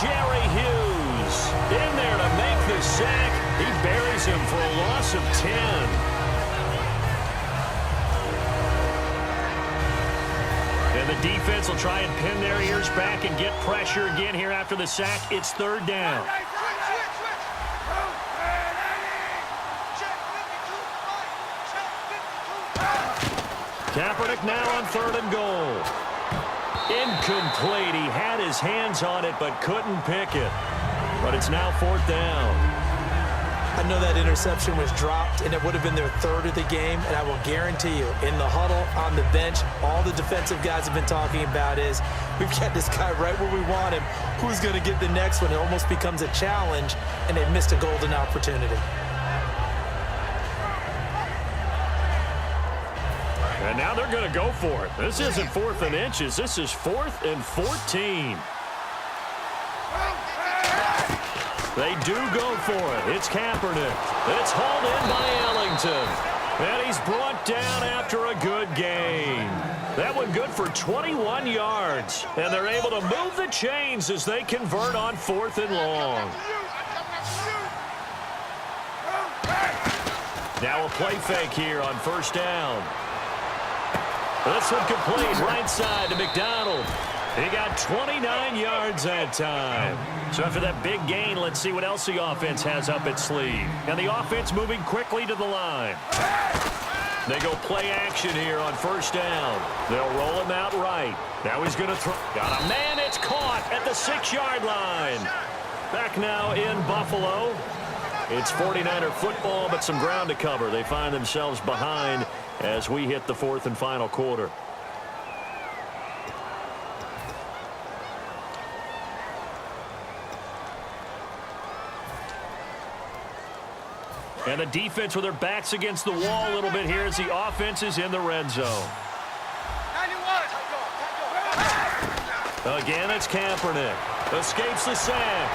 Jerry Hughes in there to make the sack. He buries him for a loss of 10. And the defense will try and pin their ears back and get pressure again here after the sack. It's third down. Kaepernick now on third and goal. Incomplete. He had his hands on it but couldn't pick it. But it's now fourth down. I know that interception was dropped, and it would have been their third of the game, and I will guarantee you, in the huddle, on the bench, all the defensive guys have been talking about is, we've got this guy right where we want him. Who's going to get the next one? It almost becomes a challenge, and they missed a golden opportunity. And now they're going to go for it. This isn't fourth and inches. This is 4th and 14. They do go for it. It's Kaepernick. It's hauled in by Ellington. And he's brought down after a good gain. That one good for 21 yards. And they're able to move the chains as they convert on 4th and long. Now a play fake here on first down. This one complete right side to McDonald. He got 29 yards that time. So after that big gain, let's see what else the offense has up its sleeve. And the offense moving quickly to the line. They go play action here on first down. They'll roll him out right. Now he's going to throw. Got a man. It's caught at the 6-yard line. Back now in Buffalo. It's 49er football, but some ground to cover. They find themselves behind as we hit the 4th and final quarter. And the defense with their backs against the wall a little bit here as the offense is in the red zone. Again, it's Kaepernick. Escapes the sack.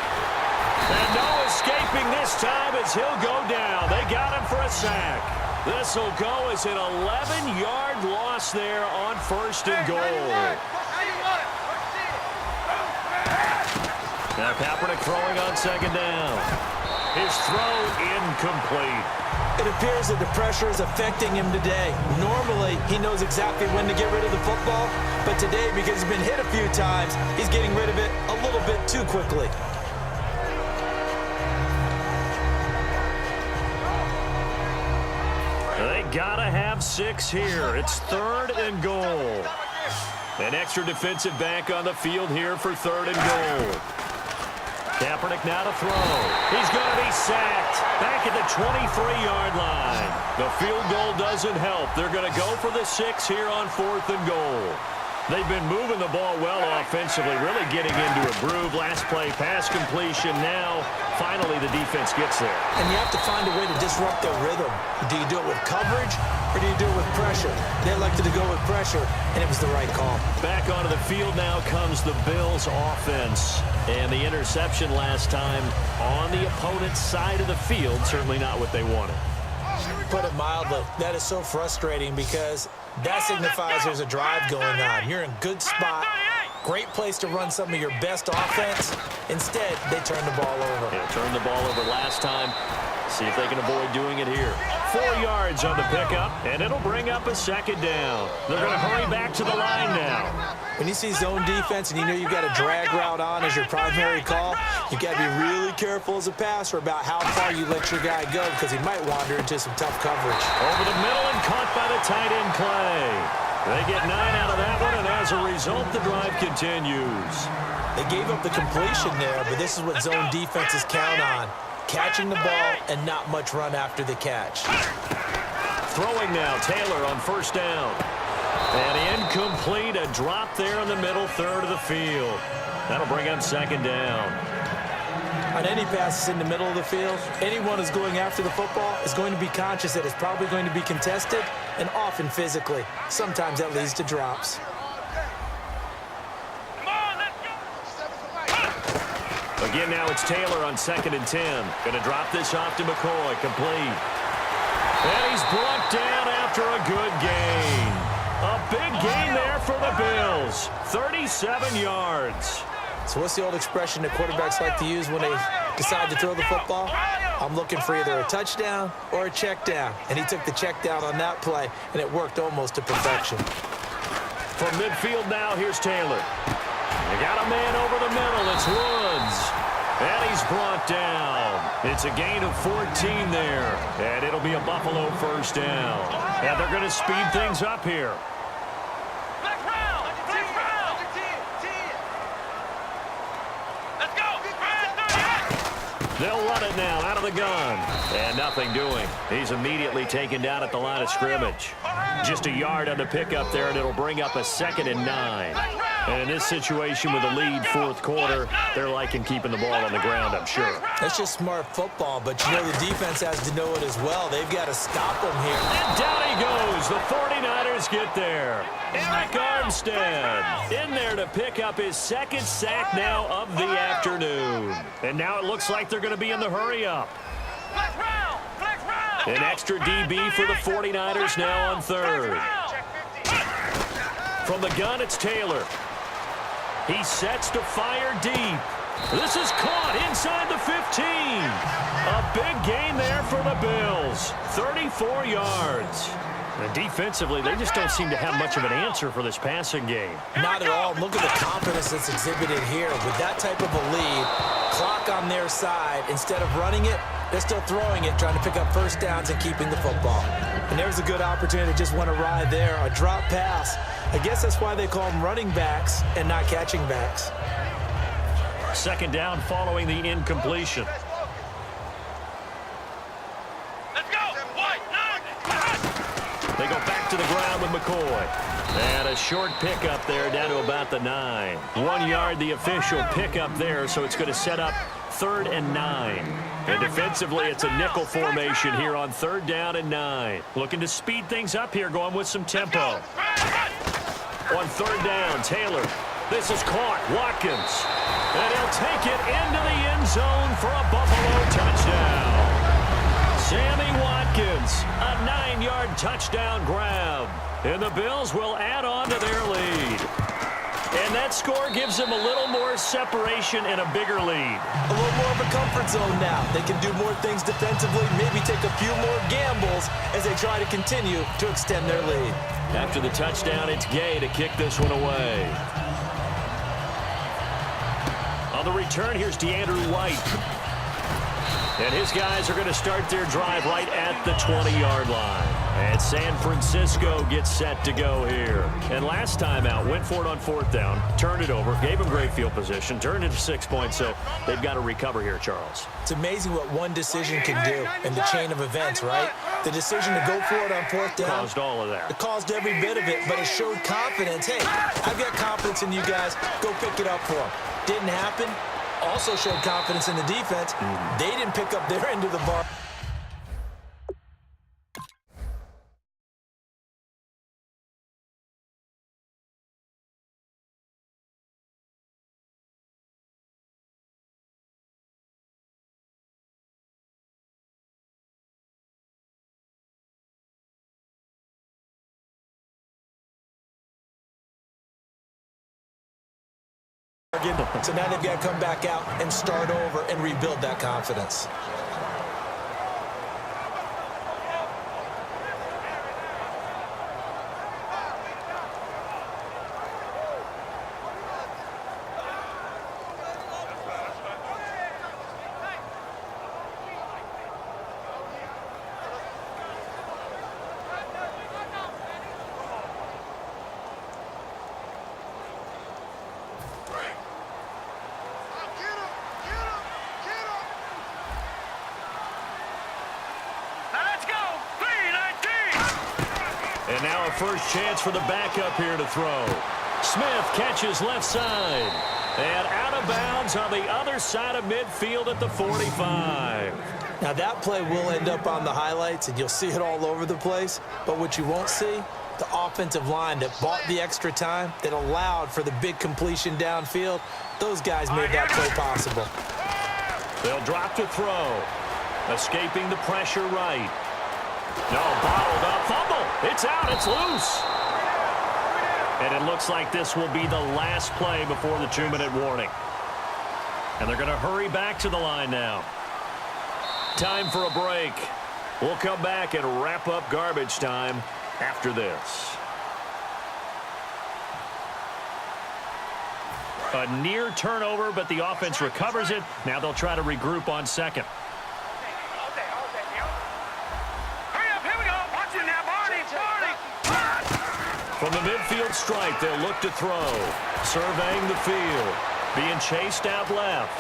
And no escaping this time as he'll go down. They got him for a sack. This will go as an 11-yard loss there on first and goal. Now Kaepernick throwing on second down. His throw incomplete. It appears that the pressure is affecting him today. Normally, he knows exactly when to get rid of the football, but today, because he's been hit a few times, he's getting rid of it a little bit too quickly. They gotta have 6 here. It's third and goal. An extra defensive back on the field here for third and goal. Kaepernick now to throw. He's going to be sacked back at the 23-yard line. The field goal doesn't help. They're going to go for the 6 here on 4th and goal. They've been moving the ball well offensively, really getting into a groove. Last play, pass completion. Now, finally, the defense gets there. And you have to find a way to disrupt their rhythm. Do you do it with coverage, or do you do it with pressure? They elected to go with pressure, and it was the right call. Back onto the field now comes the Bills' offense. And the interception last time on the opponent's side of the field, certainly not what they wanted. Put it mildly, that is so frustrating because that signifies there's a drive going on. You're in a good spot, great place to run some of your best offense. Instead, they turn the ball over. Yeah, turned the ball over last time. See if they can avoid doing it here. 4 yards on the pickup, and it'll bring up a second down. They're going to hurry back to the line now. When you see zone defense and you know you've got a drag route on as your primary call, you've got to be really careful as a passer about how far you let your guy go because he might wander into some tough coverage. Over the middle and caught by the tight end Clay. They get 9 out of that one, and as a result, the drive continues. They gave up the completion there, but this is what zone defenses count on. Catching the ball and not much run after the catch. Throwing now, Taylor on first down. And incomplete, a drop there in the middle third of the field. That'll bring up second down. On any passes in the middle of the field, anyone who's going after the football is going to be conscious that it's probably going to be contested and often physically. Sometimes that leads to drops. Again, now it's Taylor on 2nd and 10. Going to drop this off to McCoy, complete. And he's brought down after a good gain. A big gain there for the Bills. 37 yards. So what's the old expression that quarterbacks like to use when they decide to throw the football? I'm looking for either a touchdown or a check down. And he took the check down on that play, and it worked almost to perfection. From midfield now, here's Taylor. They got a man over the middle. It's Woods. And he's brought down. It's a gain of 14 there. And it'll be a Buffalo first down. And they're going to speed things up here. They'll run it now out of the gun. And nothing doing. He's immediately taken down at the line of scrimmage. Just a yard on the pickup there, and it'll bring up a 2nd and 9. And in this situation with a lead fourth quarter, they're liking keeping the ball on the ground, I'm sure. That's just smart football, but you know the defense has to know it as well. They've got to stop them here. And down he goes. The 49ers get there. Eric Armstead in there to pick up his 2nd sack now of the afternoon. And now it looks like they're going to be in the hurry-up. An extra DB for the 49ers now on 3rd. From the gun, it's Taylor. He sets to fire deep. This is caught inside the 15. A big gain there for the Bills. 34 yards. And defensively, they just don't seem to have much of an answer for this passing game. Not at all. Look at the confidence that's exhibited here. With that type of a lead, clock on their side, instead of running it, they're still throwing it, trying to pick up first downs and keeping the football. And there's a good opportunity to just want to ride there. A drop pass. I guess that's why they call them running backs and not catching backs. 2nd down following the incompletion. They go back to the ground with McCoy. And a short pickup there down to about the 9. 1 yard, the official pickup there, so it's going to set up 3rd and 9. And defensively, it's a nickel formation here on 3rd down and 9. Looking to speed things up here, going with some tempo. On 3rd down, Taylor. This is caught. Watkins. And he'll take it into the end zone for a Buffalo touchdown. Sammy Watkins, a 9-yard touchdown grab. And the Bills will add on to their lead. And that score gives them a little more separation and a bigger lead. A little more of a comfort zone now. They can do more things defensively, maybe take a few more gambles as they try to continue to extend their lead. After the touchdown, it's Gay to kick this one away. On the return, here's DeAndre White. And his guys are going to start their drive right at the 20-yard line. And San Francisco gets set to go here. And last time out, went for it on 4th down, turned it over, gave them great field position, turned it to 6 points, so they've got to recover here, Charles. It's amazing what one decision can do in the chain of events, right? The decision to go for it on 4th down. Caused all of that. It caused every bit of it, but it showed confidence. Hey, I've got confidence in you guys. Go pick it up for them. Didn't happen. Also showed confidence in the defense. They didn't pick up their end of the bar. So now they've got to come back out and start over and rebuild that confidence. And now a first chance for the backup here to throw. Smith catches left side. And out of bounds on the other side of midfield at the 45. Now that play will end up on the highlights, and you'll see it all over the place. But what you won't see, the offensive line that bought the extra time, that allowed for the big completion downfield, those guys made that play possible. They'll drop to throw. Escaping the pressure right. No, bottled up. Fumble. It's out. It's loose. And it looks like this will be the last play before the 2-minute warning. And they're going to hurry back to the line now. Time for a break. We'll come back and wrap up garbage time after this. A near turnover, but the offense recovers it. Now they'll try to regroup on second. From the midfield stripe, they'll look to throw. Surveying the field. Being chased out left.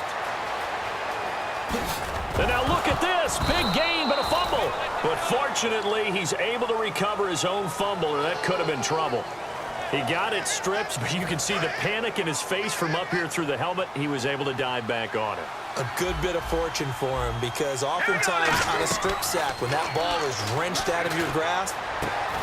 And now look at this. Big gain, but a fumble. But fortunately, he's able to recover his own fumble, or that could have been trouble. He got it stripped, but you can see the panic in his face from up here through the helmet. He was able to dive back on it. A good bit of fortune for him, because oftentimes on a strip sack, when that ball is wrenched out of your grasp,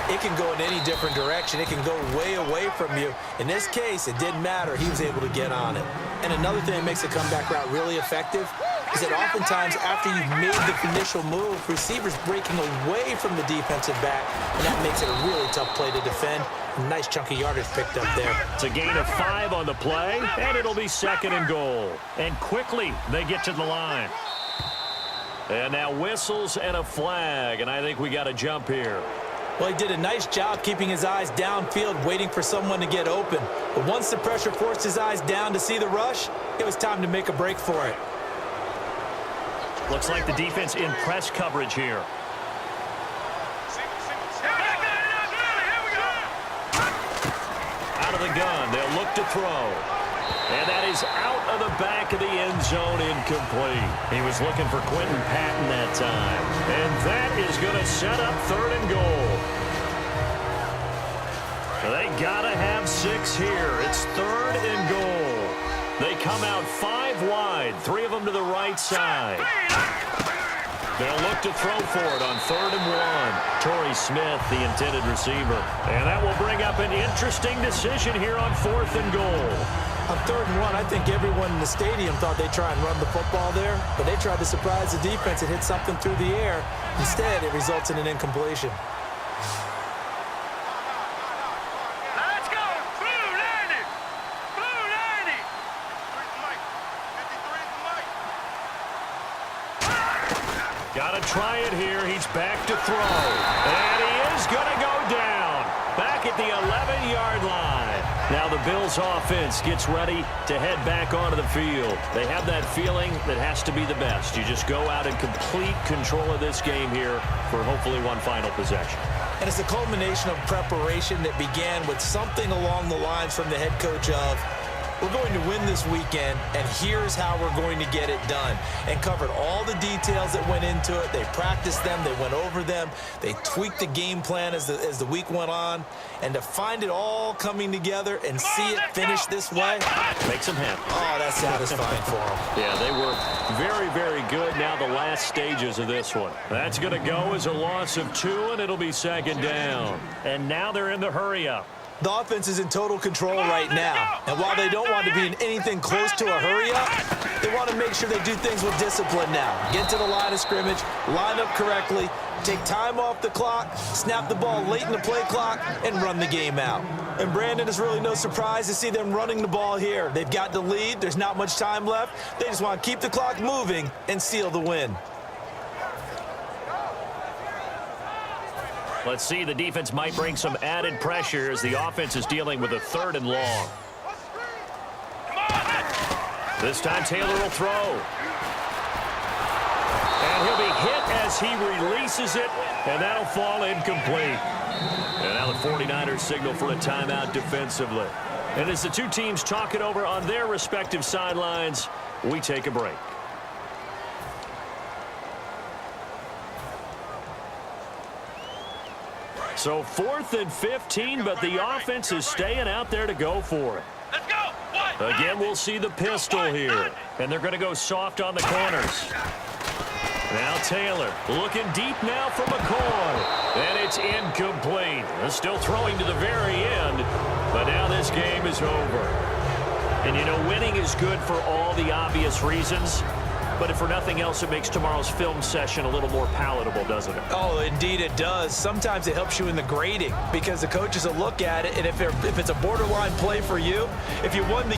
it can go in any different direction. It can go way away from you. In this case, it didn't matter. He was able to get on it. And another thing that makes a comeback route really effective is that oftentimes after you've made the initial move, receivers breaking away from the defensive back, and that makes it a really tough play to defend. A nice chunk of yardage picked up there. It's a gain of 5 on the play, and it'll be 2nd and goal. And quickly, they get to the line. And now whistles and a flag, and I think we got a jump here. Well, he did a nice job keeping his eyes downfield, waiting for someone to get open. But once the pressure forced his eyes down to see the rush, it was time to make a break for it. Looks like the defense in press coverage here. Out of the gun, they'll look to throw. And that is out of the back of the end zone, incomplete. He was looking for Quentin Patton that time. And that is going to set up 3rd and goal. They got to have 6 here. It's 3rd and goal. They come out 5 wide, 3 of them to the right side. They'll look to throw for it on 3rd and 1. Torrey Smith, the intended receiver. And that will bring up an interesting decision here on 4th and goal. On 3rd and 1, I think everyone in the stadium thought they'd try and run the football there, but they tried to surprise the defense and hit something through the air. Instead, it results in an incompletion. Let's go! Blue 90! Blue 90! Got to try it here. He's back to throw. And he is going to go down. Back at the 11-yard line. Now the Bills offense gets ready to head back onto the field. They have that feeling that has to be the best. You just go out and complete control of this game here for hopefully one final possession. And it's a culmination of preparation that began with something along the lines from the head coach of, we're going to win this weekend, and here's how we're going to get it done. And covered all the details that went into it. They practiced them. They went over them. They tweaked the game plan as the week went on. And to find it all coming together and see it finish this way, makes them happy. Oh, that's satisfying for them. Yeah, they were very, very good. Now the last stages of this one. That's going to go as a loss of 2, and it'll be 2nd down. And now they're in the hurry-up. The offense is in total control right now. And while they don't want to be in anything close to a hurry-up, they want to make sure they do things with discipline now. Get to the line of scrimmage, line up correctly, take time off the clock, snap the ball late in the play clock, and run the game out. And Brandon, it's really no surprise to see them running the ball here. They've got the lead. There's not much time left. They just want to keep the clock moving and seal the win. Let's see, the defense might bring some added pressure as the offense is dealing with a 3rd and long. This time Taylor will throw. And he'll be hit as he releases it, and that'll fall incomplete. And now the 49ers signal for a timeout defensively. And as the two teams talk it over on their respective sidelines, we take a break. So 4th and 15, but the offense is staying out there to go for it. Let's go! Again, we'll see the pistol here. And they're going to go soft on the corners. Now Taylor looking deep now for McCoy. And it's incomplete. They're still throwing to the very end. But now this game is over. And you know, winning is good for all the obvious reasons. But if for nothing else, it makes tomorrow's film session a little more palatable, doesn't it? Oh, indeed it does. Sometimes it helps you in the grading because the coaches will look at it, and if it's a borderline play for you, if you won the